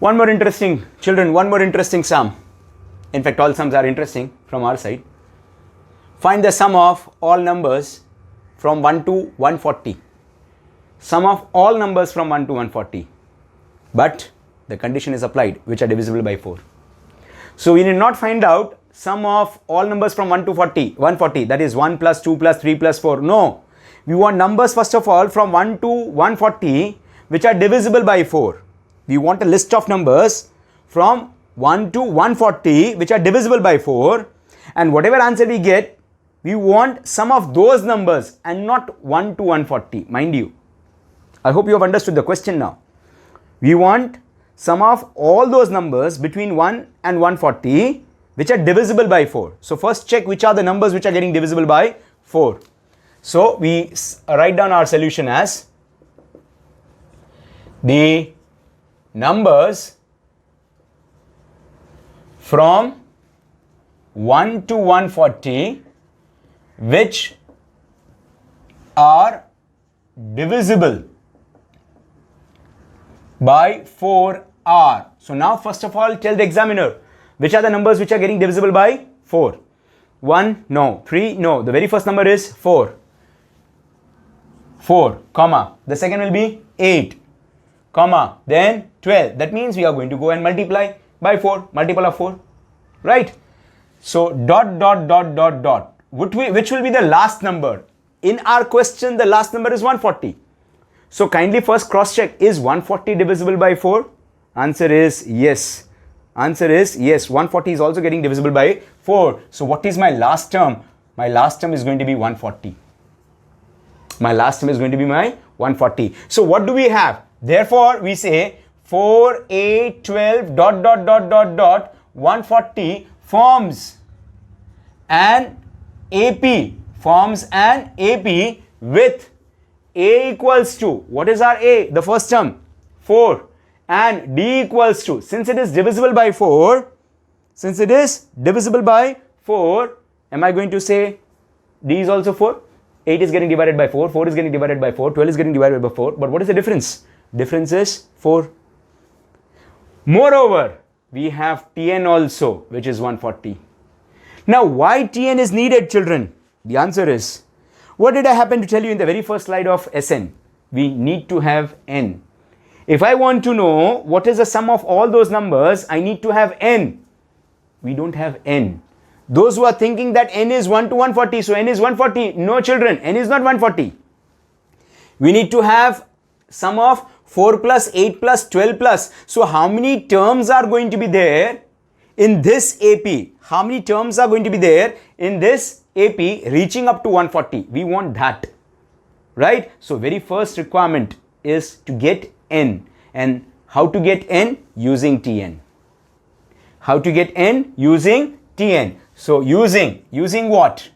One more interesting, children, one more interesting sum. In fact, all sums are interesting from our side. Find the sum of all numbers from 1 to 140. Sum of all numbers from 1 to 140. But the condition is applied, which are divisible by 4. So we need not find out sum of all numbers from 1 to 140, that is 1 plus 2 plus 3 plus 4. No, we want numbers first of all from 1 to 140 which are divisible by 4. We want a list of numbers from 1 to 140 which are divisible by 4, and whatever answer we get, we want sum of those numbers and not 1 to 140, mind you. I hope you have understood the question now. We want sum of all those numbers between 1 and 140 which are divisible by 4. So first check which are the numbers which are getting divisible by 4. So we write down our solution as the numbers from 1 to 140 which are divisible by 4 are. So now first of all tell the examiner which are the numbers which are getting divisible by 4. 1, no. 3, no. The very first number is 4. 4, comma. The second will be 8, comma. Then 12. That means we are going to go and multiply by 4. Multiple of 4. Right? So dot, dot, dot, dot, dot. Which will be the last number? In our question, the last number is 140. So kindly first cross check, is 140 divisible by 4? Answer is yes. Answer is yes. 140 is also getting divisible by 4. So what is my last term? My last term is going to be 140. My last term is going to be my 140. So what do we have? Therefore, we say 4, 8, 12, dot, dot, dot, dot, dot, 140 forms an AP. Forms an AP with A equals to, what is our A? The first term, 4. And D equals to, since it is divisible by 4, am I going to say D is also 4? 8 is getting divided by 4, 4 is getting divided by 4, 12 is getting divided by 4. But what is the difference? Difference is 4. Moreover, we have Tn also, which is 140. Now, why Tn is needed, children? The answer is, what did I happen to tell you in the very first slide of Sn? We need to have n. If I want to know what is the sum of all those numbers, I need to have n. We don't have n. Those who are thinking that n is 1 to 140, so n is 140. No, children, n is not 140. We need to have sum of 4 plus 8 plus 12 plus. So how many terms are going to be there in this AP? How many terms are going to be there in this AP reaching up to 140? We want that, right? So very first requirement is to get n. And how to get n? Using Tn. How to get n? Using Tn. So using what?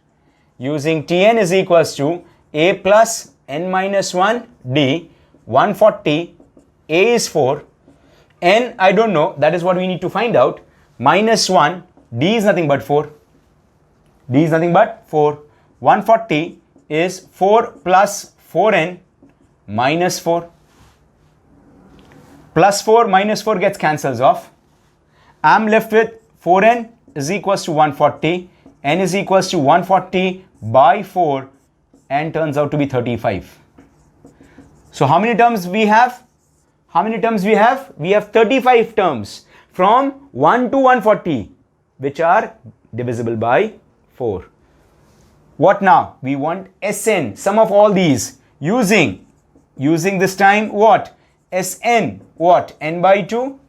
Using Tn is equals to A plus n minus 1 D, 140, A is 4, n I don't know, that is what we need to find out, minus 1, D is nothing but 4. D is nothing but 4. 140 is 4 plus 4n minus 4. Plus 4 minus 4 gets cancels off. I am left with 4n is equals to 140. N is equals to 140 by 4 and turns out to be 35. So how many terms we have? How many terms we have? We have 35 terms from 1 to 140 which are divisible by 4. What now? We want Sn, sum of all these, using this time what? Sn, what? N by 2,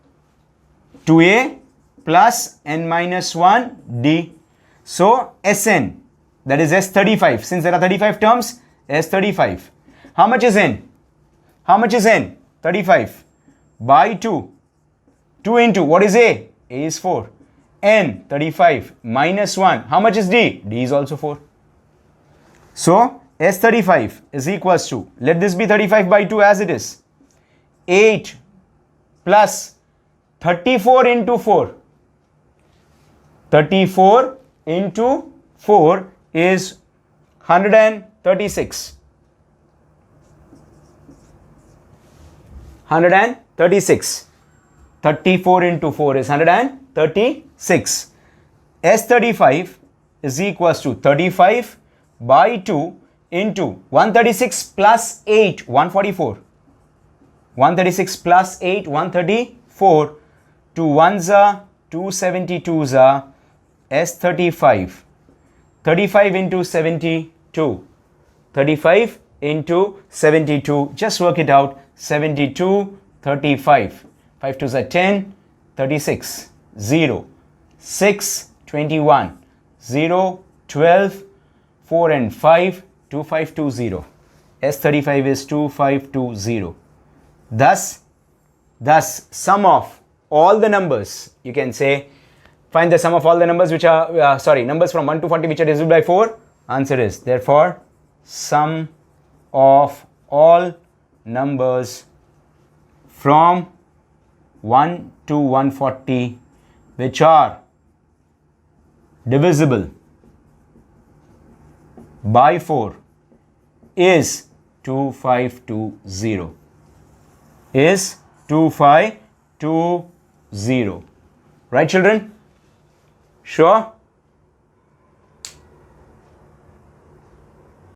2a plus n minus 1 d. So Sn, that is S35. Since there are 35 terms, S35. How much is n? How much is n? 35 by 2. 2 into, what is a? A is 4. N, 35 minus 1. How much is d? D is also 4. So S35 is equals to, let this be 35 by 2 as it is, 8 plus 34 into 4. 34 into 4 is 136. 136. 34 into 4 is 136. S35 is equals to 35 by 2 into 136 plus 8, 144. 136 plus 8, 134. 2 ones are 272s are S35. 35 into 72. 35 into 72. Just work it out. 72, 35. 5 2s are 10, 36, 0, 6, 21, 0, 12, 4 and 5, 2520. S35 is 2520. Thus, sum of all the numbers, you can say, find the sum of all the numbers which are, numbers from 1 to 40 which are divisible by 4. Answer is, therefore, sum of all numbers from 1 to 140 which are divisible by 4 is 2520. Is 2520. Right, children? Sure?